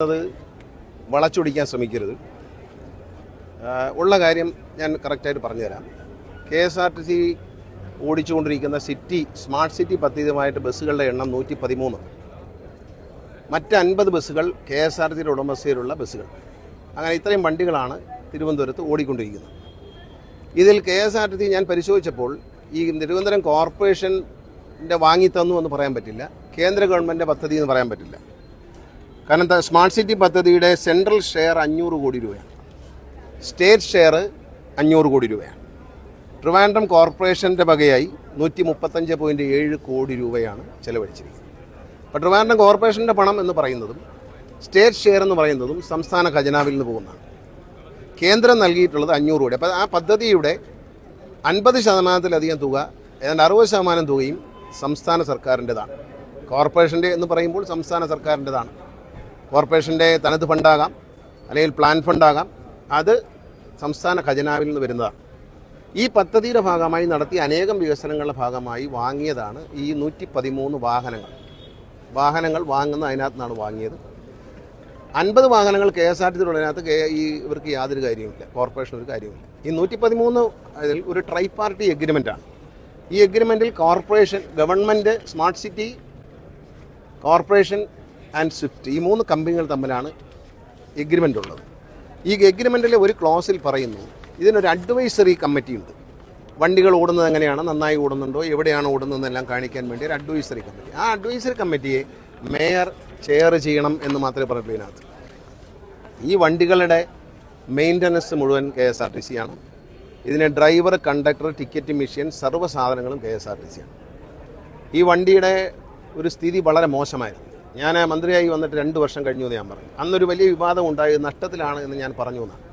അത് വളച്ചൊടിക്കാൻ ശ്രമിക്കരുത്. ഉള്ള കാര്യം ഞാൻ കറക്റ്റായിട്ട് പറഞ്ഞുതരാം. KSRTC ഓടിച്ചുകൊണ്ടിരിക്കുന്ന സ്മാർട്ട് സിറ്റി പദ്ധതിയുമായിട്ട് ബസ്സുകളുടെ എണ്ണം 113. മറ്റ് 50 ബസ്സുകൾ KSRTCയുടെ ഉടമസ്ഥയിലുള്ള ബസ്സുകൾ. അങ്ങനെ ഇത്രയും വണ്ടികളാണ് തിരുവനന്തപുരത്ത് ഓടിക്കൊണ്ടിരിക്കുന്നത്. ഇതിൽ KSRTC ഞാൻ പരിശോധിച്ചപ്പോൾ ഈ തിരുവനന്തപുരം കോർപ്പറേഷൻ്റെ വാങ്ങിത്തന്നു എന്ന് പറയാൻ പറ്റില്ല, കേന്ദ്ര ഗവൺമെൻറ് പദ്ധതി എന്ന് പറയാൻ പറ്റില്ല. കാരണം സ്മാർട്ട് സിറ്റി പദ്ധതിയുടെ സെൻട്രൽ ഷെയർ 500 കോടി രൂപയാണ്, സ്റ്റേറ്റ് ഷെയർ 500 കോടി രൂപയാണ്. ട്രിവാൻഡ്രം കോർപ്പറേഷൻ്റെ വകയായി 135.7 കോടി രൂപയാണ് ചെലവഴിച്ചിരിക്കുന്നത്. അപ്പോൾ ട്രിവാൻഡ്രം കോർപ്പറേഷൻ്റെ പണം എന്ന് പറയുന്നതും സ്റ്റേറ്റ് ഷെയർ എന്ന് പറയുന്നതും സംസ്ഥാന ഖജനാവിൽ നിന്ന് പോകുന്നതാണ്. കേന്ദ്രം നൽകിയിട്ടുള്ളത് 500 കോടി. അപ്പോൾ ആ പദ്ധതിയുടെ 50% തുക, ഏതാണ്ട് 60% തുകയും സംസ്ഥാന സർക്കാരിൻ്റെതാണ്. കോർപ്പറേഷൻ്റെ എന്ന് പറയുമ്പോൾ സംസ്ഥാന സർക്കാരിൻ്റെതാണ്. കോർപ്പറേഷൻ്റെ തനത് ഫണ്ടാകാം, അല്ലെങ്കിൽ പ്ലാൻ ഫണ്ടാകാം, അത് സംസ്ഥാന ഖജനാവിൽ നിന്ന് വരുന്നതാണ്. ഈ പദ്ധതിയുടെ ഭാഗമായി നടത്തിയ അനേകം വികസനങ്ങളുടെ ഭാഗമായി വാങ്ങിയതാണ് ഈ 113 വാഹനങ്ങൾ വാങ്ങുന്ന അതിനകത്ത് നിന്നാണ് വാങ്ങിയത്. 50 വാഹനങ്ങൾ KSRTCയിലുള്ളതിനകത്ത് ഇവർക്ക് യാതൊരു കാര്യവുമില്ല, കോർപ്പറേഷൻ ഒരു കാര്യവുമില്ല. ഈ 113 അതിൽ ഒരു ട്രൈ പാർട്ടി എഗ്രിമെൻറ്റാണ്. ഈ എഗ്രിമെൻറ്റിൽ corporation, government, smart city corporation and Swift, ഈ 3 കമ്പനികൾ തമ്മിലാണ് എഗ്രിമെൻ്റ് ഉള്ളത്. ഈ എഗ്രിമെൻറ്റിലെ ഒരു ക്ലോസിൽ പറയുന്നു, ഇതിനൊരു അഡ്വൈസറി കമ്മിറ്റി ഉണ്ട്. വണ്ടികൾ ഓടുന്നത് എങ്ങനെയാണ്, നന്നായി ഓടുന്നുണ്ടോ, എവിടെയാണ് ഓടുന്നതെന്നെല്ലാം കാണിക്കാൻ വേണ്ടി ഒരു അഡ്വൈസറി കമ്മിറ്റി. ആ അഡ്വൈസറി കമ്മിറ്റിയെ മേയർ ചെയർ ചെയ്യണം എന്ന് മാത്രമേ പറഞ്ഞുള്ളൂ. ഇതിനകത്ത് ഈ വണ്ടികളുടെ മെയിൻ്റനൻസ് മുഴുവൻ KSRTC ആണ്. ഇതിന് ഡ്രൈവർ, കണ്ടക്ടർ, ടിക്കറ്റ് മെഷീൻ, സർവ്വ സാധനങ്ങളും KSRTC ആണ്. ഈ വണ്ടിയുടെ ഒരു സ്ഥിതി വളരെ മോശമായിരുന്നു. ഞാൻ മന്ത്രിയായി വന്നിട്ട് 2 വർഷം കഴിഞ്ഞു എന്ന് ഞാൻ പറഞ്ഞു. അന്നൊരു വലിയ വിവാദം ഉണ്ടായത് നഷ്ടത്തിലാണ് എന്ന് ഞാൻ പറഞ്ഞു എന്നാണ്.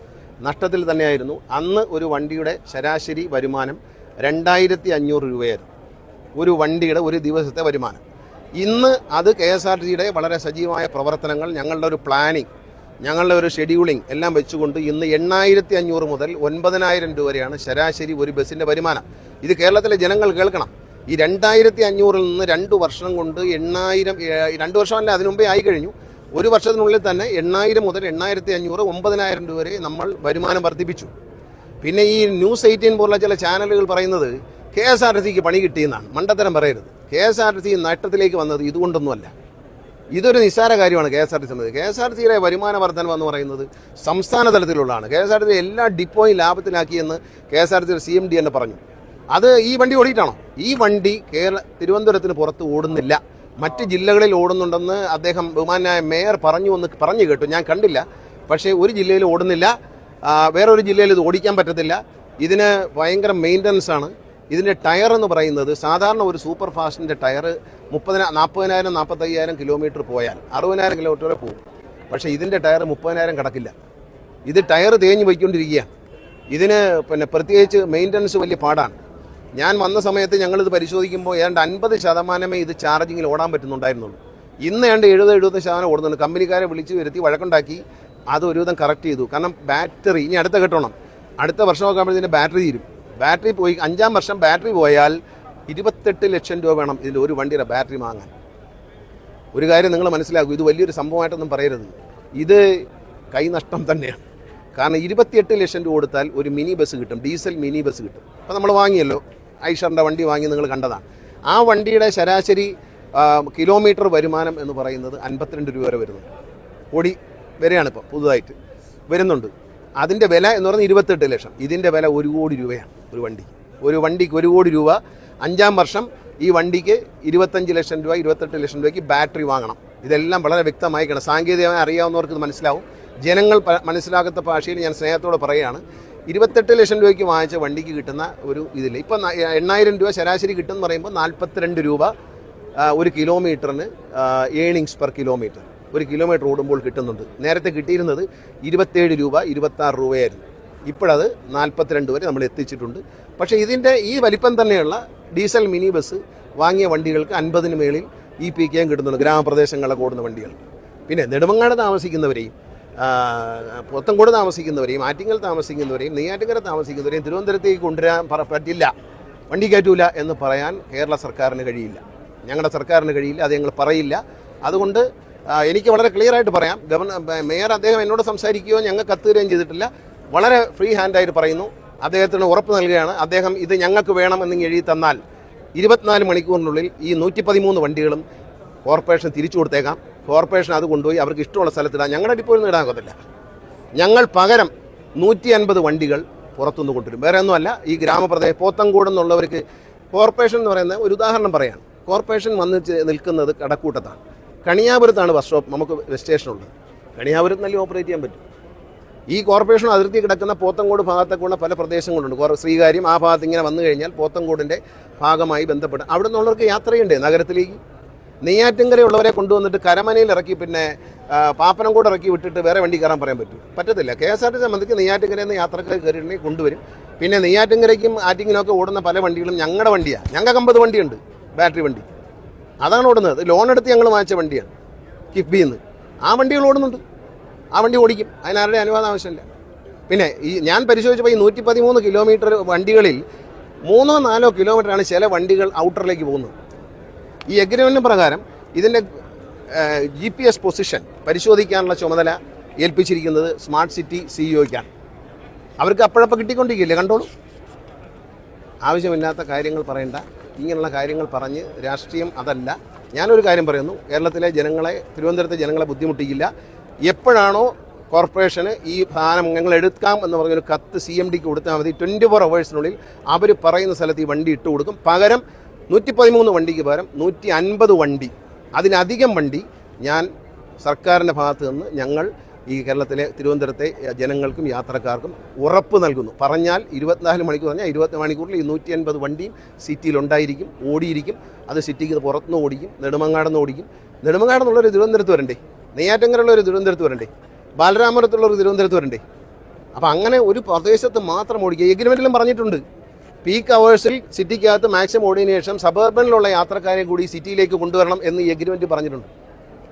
നഷ്ടത്തിൽ തന്നെയായിരുന്നു. അന്ന് ഒരു വണ്ടിയുടെ ശരാശരി വരുമാനം 2500 രൂപയായിരുന്നു, ഒരു വണ്ടിയുടെ ഒരു ദിവസത്തെ വരുമാനം. ഇന്ന് അത് KSRTCയുടെ വളരെ സജീവമായ പ്രവർത്തനങ്ങൾ, ഞങ്ങളുടെ ഒരു പ്ലാനിങ്, ഞങ്ങളുടെ ഒരു ഷെഡ്യൂളിംഗ് എല്ലാം വെച്ചുകൊണ്ട് ഇന്ന് 8500 മുതൽ 9000 രൂപ വരെയാണ് ശരാശരി ഒരു ബസ്സിൻ്റെ വരുമാനം. ഇത് കേരളത്തിലെ ജനങ്ങൾ കേൾക്കണം. ഈ 2500-ൽ നിന്ന് 2 വർഷം കൊണ്ട് 8000, 2 വർഷമല്ല അതിനു മുമ്പേ ആയി കഴിഞ്ഞു. ഒരു വർഷത്തിനുള്ളിൽ തന്നെ 8000 മുതൽ 8500, 9000 രൂപ വരെ നമ്മൾ വരുമാനം വർദ്ധിപ്പിച്ചു. പിന്നെ ഈ ന്യൂസ് 18 പോലുള്ള ചില ചാനലുകൾ പറയുന്നത് KSRTCക്ക് പണി കിട്ടിയെന്നാണ്. മണ്ടത്തരം പറയരുത്. KSRTC നഷ്ടത്തിലേക്ക് വന്നത് ഇതുകൊണ്ടൊന്നുമല്ല. ഇതൊരു നിസ്സാര കാര്യമാണ് KSRTC എന്നത്. KSRTCയുടെ വരുമാന വർധനം എന്ന് പറയുന്നത് സംസ്ഥാന തലത്തിലുള്ളതാണ്. KSRTC എല്ലാ ഡിപ്പോയും ലാഭത്തിലാക്കിയെന്ന് KSRTCയുടെ CMD തന്നെ പറഞ്ഞു. അത് ഈ വണ്ടി ഓടിയിട്ടാണോ? ഈ വണ്ടി തിരുവനന്തപുരത്തിന് പുറത്ത് ഓടുന്നില്ല, മറ്റ് ജില്ലകളിൽ ഓടുന്നുണ്ടെന്ന് അദ്ദേഹം, ബഹുമാനായ മേയർ പറഞ്ഞു കേട്ടു. ഞാൻ കണ്ടില്ല. പക്ഷേ ഒരു ജില്ലയിൽ ഓടുന്നില്ല, വേറൊരു ജില്ലയിൽ ഇത് ഓടിക്കാൻ പറ്റത്തില്ല. ഇതിന് ഭയങ്കര മെയിൻ്റനൻസ് ആണ്. ഇതിൻ്റെ ടയർ എന്ന് പറയുന്നത് സാധാരണ ഒരു സൂപ്പർ ഫാസ്റ്റിൻ്റെ ടയർ 40,000, 45,000 കിലോമീറ്റർ പോയാൽ 60,000 കിലോമീറ്റർ വരെ പോകും. പക്ഷേ ഇതിൻ്റെ ടയർ 30,000 കടക്കില്ല. ഇത് ടയർ തേഞ്ഞ് പോയിക്കൊണ്ടിരിക്കുകയാണ്. ഇതിന് പ്രത്യേകിച്ച് മെയിൻ്റനൻസ് വലിയ പാടാണ്. ഞാൻ വന്ന സമയത്ത് ഞങ്ങളിത് പരിശോധിക്കുമ്പോൾ ഏതാണ്ട് 50% ഇത് ചാർജിങ്ങിൽ ഓടാൻ പറ്റുന്നുണ്ടായിരുന്നുള്ളൂ. ഇന്ന് ഏതാണ്ട് 70-75% ഓടുന്നുണ്ട്. കമ്പനിക്കാരെ വിളിച്ച് വരുത്തി വഴക്കുണ്ടാക്കി അത് ഒരുവിധം കറക്റ്റ് ചെയ്തു. കാരണം ബാറ്ററി ഇനി അടുത്ത കെട്ടണം, അടുത്ത വർഷമൊക്കെ ആകുമ്പോഴത്തേന് ബാറ്ററി തീരും. ബാറ്ററി പോയി 5-ാം വർഷം ബാറ്ററി പോയാൽ 28 ലക്ഷം രൂപ വേണം ഇതിൻ്റെ ഒരു വണ്ടിയുടെ ബാറ്ററി വാങ്ങാൻ. ഒരു കാര്യം നിങ്ങൾ മനസ്സിലാക്കൂ, ഇത് വലിയൊരു സംഭവമായിട്ടൊന്നും പറയരുത്. ഇത് കൈനഷ്ടം തന്നെയാണ്. കാരണം 28 ലക്ഷം രൂപ കൊടുത്താൽ ഒരു മിനി ബസ് കിട്ടും, ഡീസൽ മിനി ബസ് കിട്ടും. അപ്പോൾ നമ്മൾ വാങ്ങിയല്ലോ, ഐഷറിൻ്റെ വണ്ടി വാങ്ങി, നിങ്ങൾ കണ്ടതാണ്. ആ വണ്ടിയുടെ ശരാശരി കിലോമീറ്റർ വരുമാനം എന്ന് പറയുന്നത് 52 രൂപ വരെ വരുന്നുണ്ട്. കോടി വരെയാണ് ഇപ്പോൾ പുതുതായിട്ട് വരുന്നുണ്ട്. അതിൻ്റെ വില എന്ന് പറയുന്നത് 28 ലക്ഷം. ഇതിൻ്റെ വില 1 കോടി രൂപയാണ്. ഒരു വണ്ടിക്ക് 1 കോടി രൂപ. 5-ാം വർഷം ഈ വണ്ടിക്ക് 25 ലക്ഷം രൂപ, 28 ലക്ഷം രൂപയ്ക്ക് ബാറ്ററി വാങ്ങണം. ഇതെല്ലാം വളരെ വ്യക്തമായി കാണാം. സാങ്കേതികമായി അറിയാവുന്നവർക്ക് ഇത് മനസ്സിലാവും. ജനങ്ങൾ മനസ്സിലാകാത്ത ഭാഷയിൽ ഞാൻ സ്നേഹത്തോടെ പറയുകയാണ്. 28 ലക്ഷം രൂപയ്ക്ക് വാങ്ങിച്ച വണ്ടിക്ക് കിട്ടുന്ന ഒരു ഇതിൽ ഇപ്പം 8000 രൂപ ശരാശരി കിട്ടുമെന്ന് പറയുമ്പോൾ 42 രൂപ ഒരു കിലോമീറ്ററിന് ഏണിങ്സ് പെർ കിലോമീറ്റർ, ഒരു കിലോമീറ്റർ ഓടുമ്പോൾ കിട്ടുന്നുണ്ട്. നേരത്തെ കിട്ടിയിരുന്നത് 27 രൂപ, 26 രൂപയായിരുന്നു. ഇപ്പോഴത് 42 വരെ നമ്മൾ എത്തിച്ചിട്ടുണ്ട്. പക്ഷേ ഇതിൻ്റെ ഈ വലിപ്പം തന്നെയുള്ള ഡീസൽ മിനി ബസ് വാങ്ങിയ വണ്ടികൾക്ക് 50-ന് മേളിൽ EPK കിട്ടുന്നുണ്ട്, ഗ്രാമപ്രദേശങ്ങളിലൊക്കെ ഓടുന്ന വണ്ടികൾ. പിന്നെ നെടുമങ്ങാട് താമസിക്കുന്നവരെയും പോത്തൻകോട് താമസിക്കുന്നവരെയും ആറ്റിങ്ങൽ താമസിക്കുന്നവരെയും നെയ്യാറ്റിൻകര താമസിക്കുന്നവരെയും തിരുവനന്തപുരത്തേക്ക് കൊണ്ടുവരാൻ പറ്റില്ല, വണ്ടി കയറ്റൂല എന്ന് പറയാൻ കേരള സർക്കാരിന് കഴിയില്ല, ഞങ്ങളുടെ സർക്കാരിന് കഴിയില്ല, അത് ഞങ്ങൾ പറയില്ല. അതുകൊണ്ട് എനിക്ക് വളരെ ക്ലിയർ ആയിട്ട് പറയാം. മേയർ അദ്ദേഹം എന്നോട് സംസാരിക്കുകയോ ഞങ്ങൾ കത്ത് തരികയും ചെയ്തിട്ടില്ല. വളരെ ഫ്രീ ഹാൻഡായിട്ട് പറയുന്നു. അദ്ദേഹത്തിന് ഉറപ്പ് നൽകുകയാണ്, അദ്ദേഹം ഇത് ഞങ്ങൾക്ക് വേണമെന്ന് എഴുതി തന്നാൽ 24 മണിക്കൂറിനുള്ളിൽ ഈ 113 വണ്ടികളും കോർപ്പറേഷൻ തിരിച്ചു കൊടുത്തേക്കാം. കോർപ്പറേഷൻ അത് കൊണ്ടുപോയി അവർക്ക് ഇഷ്ടമുള്ള സ്ഥലത്തിടാം. ഞങ്ങളുടെ ഡിപ്പോയിൽ നിന്ന് ഇടാൻ ഒക്കത്തില്ല. ഞങ്ങൾ പകരം 150 വണ്ടികൾ പുറത്തുനിന്ന് കൊണ്ടുവരും. വേറെ ഒന്നുമല്ല, ഈ ഗ്രാമപ്രദേശം പോത്തങ്കോട് എന്നുള്ളവർക്ക് കോർപ്പറേഷൻ എന്ന് പറയുന്ന ഒരു ഉദാഹരണം പറയാം. കോർപ്പറേഷൻ വന്ന് നിൽക്കുന്നത് കടക്കൂട്ടത്താണ്. കണിയാപുരത്താണ് ബസ് സ്റ്റോപ്പ് നമുക്ക് സ്റ്റേഷനുള്ളത്. കണിയാപുരത്ത് നല്ല ഓപ്പറേറ്റ് ചെയ്യാൻ പറ്റും. ഈ കോർപ്പറേഷൻ അതിർത്തി കിടക്കുന്ന പോത്തങ്കോട് ഭാഗത്തേക്കുള്ള പല പ്രദേശങ്ങളുണ്ട്. ശ്രീകാര്യം ആ ഭാഗത്ത് ഇങ്ങനെ വന്നു കഴിഞ്ഞാൽ പോത്തങ്കോടിൻ്റെ ഭാഗമായി ബന്ധപ്പെട്ട് അവിടെ നിന്നുള്ളവർക്ക് യാത്രയുണ്ട് നഗരത്തിലേക്ക്. നെയ്യാറ്റിൻകരയുള്ളവരെ കൊണ്ടുവന്നിട്ട് കരമനയിൽ ഇറക്കി പിന്നെ പാപ്പനംകോട് ഇറക്കി വിട്ടിട്ട് വേറെ വണ്ടി കയറാൻ പറയാൻ പറ്റത്തില്ല. KSRTC സംബന്ധിച്ച് നെയ്യാറ്റിൻകരയിൽ നിന്ന് യാത്രക്കാർ കയറിയിട്ടുണ്ടെങ്കിൽ കൊണ്ടുവരും. പിന്നെ നെയ്യാറ്റിൻകരയ്ക്കും ആറ്റിങ്ങിനൊക്കെ ഓടുന്ന പല വണ്ടികളും ഞങ്ങളുടെ വണ്ടിയാണ്. ഞങ്ങൾക്ക് 50 വണ്ടിയുണ്ട്, ബാറ്ററി വണ്ടി. അതാണ് ഓടുന്നത്. ലോൺ എടുത്ത് ഞങ്ങൾ വാങ്ങിച്ച വണ്ടിയാണ് കിഫ്ബിയിൽ നിന്ന്. ആ വണ്ടികൾ ഓടുന്നുണ്ട്. ആ വണ്ടി ഓടിക്കും. അതിനാരുടെ അനുവാദം ആവശ്യമില്ല. പിന്നെ ഈ ഞാൻ പരിശോധിച്ചപ്പോൾ ഈ 113 കിലോമീറ്റർ വണ്ടികളിൽ 3-4 കിലോമീറ്ററാണ് ചില വണ്ടികൾ ഔട്ടറിലേക്ക് പോകുന്നത്. ഈ എഗ്രിമെൻറ്റ് പ്രകാരം ഇതിൻ്റെ GPS പൊസിഷൻ പരിശോധിക്കാനുള്ള ചുമതല ഏൽപ്പിച്ചിരിക്കുന്നത് സ്മാർട്ട് സിറ്റി CEOയ്ക്കാണ്. അവർക്ക് അപ്പോഴപ്പോൾ കിട്ടിക്കൊണ്ടിരിക്കില്ലേ, കണ്ടോളൂ. ആവശ്യമില്ലാത്ത കാര്യങ്ങൾ പറയണ്ട. ഇങ്ങനെയുള്ള കാര്യങ്ങൾ പറഞ്ഞ് രാഷ്ട്രീയം അതല്ല. ഞാനൊരു കാര്യം പറയുന്നു, കേരളത്തിലെ ജനങ്ങളെ, തിരുവനന്തപുരത്തെ ജനങ്ങളെ ബുദ്ധിമുട്ടിക്കില്ല. എപ്പോഴാണോ കോർപ്പറേഷന് ഈ സാധനം ഞങ്ങൾ എടുക്കാം എന്ന് പറഞ്ഞൊരു കത്ത് CMDക്ക് കൊടുത്താൽ മതി. 24 അവേഴ്സിനുള്ളിൽ അവർ പറയുന്ന സ്ഥലത്ത് ഈ വണ്ടി ഇട്ട് കൊടുക്കും. പകരം 113 വണ്ടിക്ക് പകരം 150 വണ്ടി, അതിലധികം വണ്ടി ഞാൻ സർക്കാരിൻ്റെ ഭാഗത്ത് നിന്ന് ഞങ്ങൾ ഈ കേരളത്തിലെ തിരുവനന്തപുരത്തെ ജനങ്ങൾക്കും യാത്രക്കാർക്കും ഉറപ്പ് നൽകുന്നു. പറഞ്ഞാൽ 24 മണിക്കൂർ പറഞ്ഞാൽ 20 മണിക്കൂറിൽ ഈ 150 വണ്ടിയും സിറ്റിയിലുണ്ടായിരിക്കും, ഓടിയിരിക്കും. അത് സിറ്റിക്ക് പുറത്തുനിന്ന് ഓടിക്കും, നെടുമങ്ങാടുന്ന് ഓടിക്കും. നെടുമങ്ങാടെന്നുള്ളൊരു തിരുവനന്തപുരത്ത് വരണ്ടേ, നെയ്യാറ്റിൻകരയുള്ളൊരു തിരുവനന്തപുരത്ത് വരണ്ടേ, ബാലരാമപുരത്തുള്ളൊരു തിരുവനന്തപുരത്ത് വരണ്ടേ. അപ്പോൾ അങ്ങനെ ഒരു പ്രദേശത്ത് മാത്രം ഓടിക്കുക. എഗ്രിമെൻറ്റിലും പറഞ്ഞിട്ടുണ്ട്, പീക്ക് അവേഴ്സിൽ സിറ്റിക്കകത്ത് മാക്സിമം ഓടിയതിനു ശേഷം സബർബനിലുള്ള യാത്രക്കാരെ കൂടി സിറ്റിയിലേക്ക് കൊണ്ടുവരണം എന്ന് ഈ എഗ്രിമെൻറ്റ് പറഞ്ഞിട്ടുണ്ട്.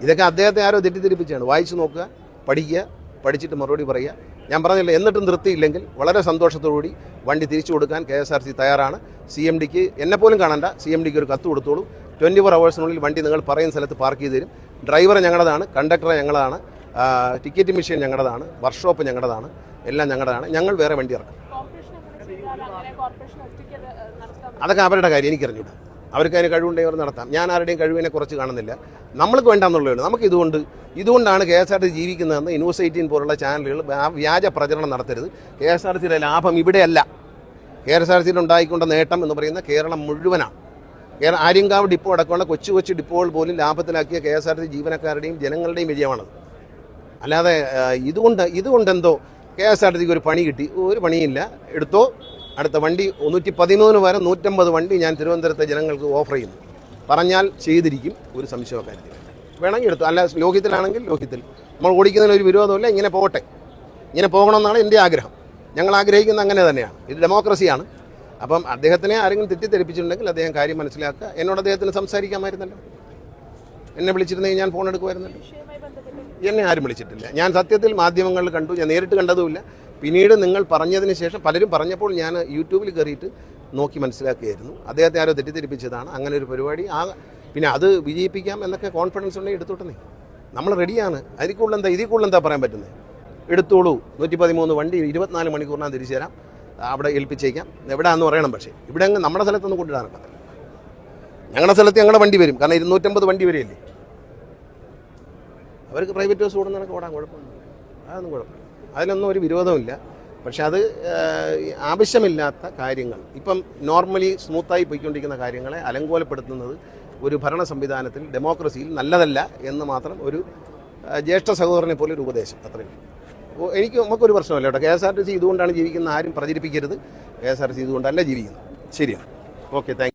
ഇതൊക്കെ അദ്ദേഹത്തെ ആരോ തെറ്റിദ്ധരിപ്പിച്ചാണ്. വായിച്ചു നോക്കുക, പഠിക്കുക, പഠിച്ചിട്ട് മറുപടി പറയുക. ഞാൻ പറഞ്ഞില്ല, എന്നിട്ടും നിർത്തിയില്ലെങ്കിൽ വളരെ സന്തോഷത്തോടുകൂടി വണ്ടി തിരിച്ചു കൊടുക്കാൻ KSRTC തയ്യാറാണ്. CMDക്ക് എന്നെപ്പോലും കാണണ്ട, CMDക്ക് ഒരു കത്ത് കൊടുത്തോളൂ. 24 അവേഴ്സിനുള്ളിൽ വണ്ടി നിങ്ങൾ പറയുന്ന സ്ഥലത്ത് പാർക്ക് ചെയ്ത് തരും. ഡ്രൈവർ ഞങ്ങളതാണ്, കണ്ടക്ടർ ഞങ്ങളതാണ്, ടിക്കറ്റ് മെഷീൻ ഞങ്ങളതാണ്, വർക്ക്ഷോപ്പ് ഞങ്ങളതാണ്, എല്ലാം ഞങ്ങളതാണ്. ഞങ്ങൾ വേറെ വണ്ടി ഇറക്കും. അതൊക്കെ അവരുടെ കാര്യം, എനിക്കറിഞ്ഞൂടാ. അവർക്ക് അതിന് കഴിവുണ്ടെങ്കിൽ അവർ നടത്താം. ഞാൻ ആരുടെയും കഴിവിനെ കുറച്ച് കാണുന്നില്ല. നമ്മൾക്ക് വേണ്ടാന്നുള്ളതാണ്. നമുക്ക് ഇതുകൊണ്ടാണ് KSRTC ജീവിക്കുന്നതെന്ന് ന്യൂസ് 18 പോലുള്ള ചാനലുകൾ വ്യാജ പ്രചരണം നടത്തരുത്. KSRTCയുടെ ലാഭം ഇവിടെയല്ല. KSRTCയിൽ ഉണ്ടായിക്കൊണ്ട നേട്ടം എന്ന് പറയുന്ന കേരളം മുഴുവനാണ്. ആര്യങ്കാവ് ഡിപ്പോ അടക്കമുള്ള കൊച്ചു ഡിപ്പോകൾ പോലും ലാഭത്തിലാക്കിയ KSRTC ജീവനക്കാരുടെയും ജനങ്ങളുടെയും വിജയമാണത്. അല്ലാതെ ഇതുകൊണ്ടെന്തോ KSRTCക്ക് ഒരു പണി കിട്ടി, ഒരു പണിയില്ല. എടുത്തോ, അടുത്ത വണ്ടി 113 വരെ 150 വണ്ടി ഞാൻ തിരുവനന്തപുരത്തെ ജനങ്ങൾക്ക് ഓഫർ ചെയ്യുന്നു. പറഞ്ഞാൽ ചെയ്തിരിക്കും, ഒരു സംശയമോ കാര്യത്തില്ല. വേണമെങ്കിൽ എടുത്തു. അല്ല, ലോക്യത്തിലാണെങ്കിൽ ലോക്യത്തിൽ. നമ്മൾ ഓടിക്കുന്നതിന് ഒരു വിരോധമില്ല. ഇങ്ങനെ പോകട്ടെ, ഇങ്ങനെ പോകണമെന്നാണ് എൻ്റെ ആഗ്രഹം. ഞങ്ങൾ ആഗ്രഹിക്കുന്നത് അങ്ങനെ തന്നെയാണ്. ഇത് ഡെമോക്രസിയാണ്. അപ്പം അദ്ദേഹത്തിനെ ആരെങ്കിലും തെറ്റിദ്ധരിപ്പിച്ചിട്ടുണ്ടെങ്കിൽ അദ്ദേഹം കാര്യം മനസ്സിലാക്കുക. എന്നോട് അദ്ദേഹത്തിന് സംസാരിക്കാമായിരുന്നല്ലോ. എന്നെ വിളിച്ചിരുന്നെങ്കിൽ ഞാൻ ഫോൺ എടുക്കുമായിരുന്നല്ലോ. എന്നെ ആരും വിളിച്ചിട്ടില്ല. ഞാൻ സത്യത്തിൽ മാധ്യമങ്ങളിൽ കണ്ടു, ഞാൻ നേരിട്ട് കണ്ടതുമില്ല. പിന്നീട് നിങ്ങൾ പറഞ്ഞതിന് ശേഷം പലരും പറഞ്ഞപ്പോൾ ഞാൻ യൂട്യൂബിൽ കയറിയിട്ട് നോക്കി മനസ്സിലാക്കുകയായിരുന്നു. അദ്ദേഹത്തെ ആരോ തെറ്റിദ്ധരിപ്പിച്ചതാണ്. അങ്ങനെ ഒരു പരിപാടി പിന്നെ അത് വിജയിപ്പിക്കാം എന്നൊക്കെ കോൺഫിഡൻസ് ഉണ്ടെങ്കിൽ എടുത്തോട്ടെ. നമ്മൾ റെഡിയാണ്. ഇതിൽ കൂടുതൽ എന്താ പറയാൻ പറ്റുന്നത്? എടുത്തോളൂ. 113 വണ്ടി 24 മണിക്കൂറിനാണ് തിരിച്ചു തരാം. അവിടെ ഏൽപ്പിച്ചേക്കാം. എവിടെയാണെന്ന് പറയണം. പക്ഷേ ഇവിടെ നമ്മുടെ സ്ഥലത്തൊന്നും കൊണ്ടിടാനൊക്കത്തില്ല. ഞങ്ങളുടെ സ്ഥലത്ത് ഞങ്ങളുടെ വണ്ടി വരും. കാരണം 250 വണ്ടി വരെയല്ലേ. അവർക്ക് പ്രൈവറ്റ് ബസ് ഓടുന്നതൊക്കെ ഓടാൻ കുഴപ്പമൊന്നും, അതൊന്നും കുഴപ്പമില്ല. അതിനൊന്നും ഒരു വിരോധമില്ല. പക്ഷെ അത് ആവശ്യമില്ലാത്ത കാര്യങ്ങൾ, ഇപ്പം നോർമലി സ്മൂത്തായി പോയിക്കൊണ്ടിരിക്കുന്ന കാര്യങ്ങളെ അലങ്കോലപ്പെടുത്തുന്നത് ഒരു ഭരണ സംവിധാനത്തിൽ, ഡെമോക്രസിയിൽ നല്ലതല്ല എന്ന് മാത്രം ഒരു ജ്യേഷ്ഠ സഹോദരനെ പോലെ ഒരു ഉപദേശം. അത്രയും. അപ്പോൾ നമുക്കൊരു പ്രശ്നമല്ല കേട്ടോ. KSRTC ഇതുകൊണ്ടാണ് ജീവിക്കുന്നത് ആരും പ്രചരിപ്പിക്കരുത്. KSRTC ഇതുകൊണ്ടല്ല ജീവിക്കുന്നത്. ശരിയാണ്. Okay, thank you.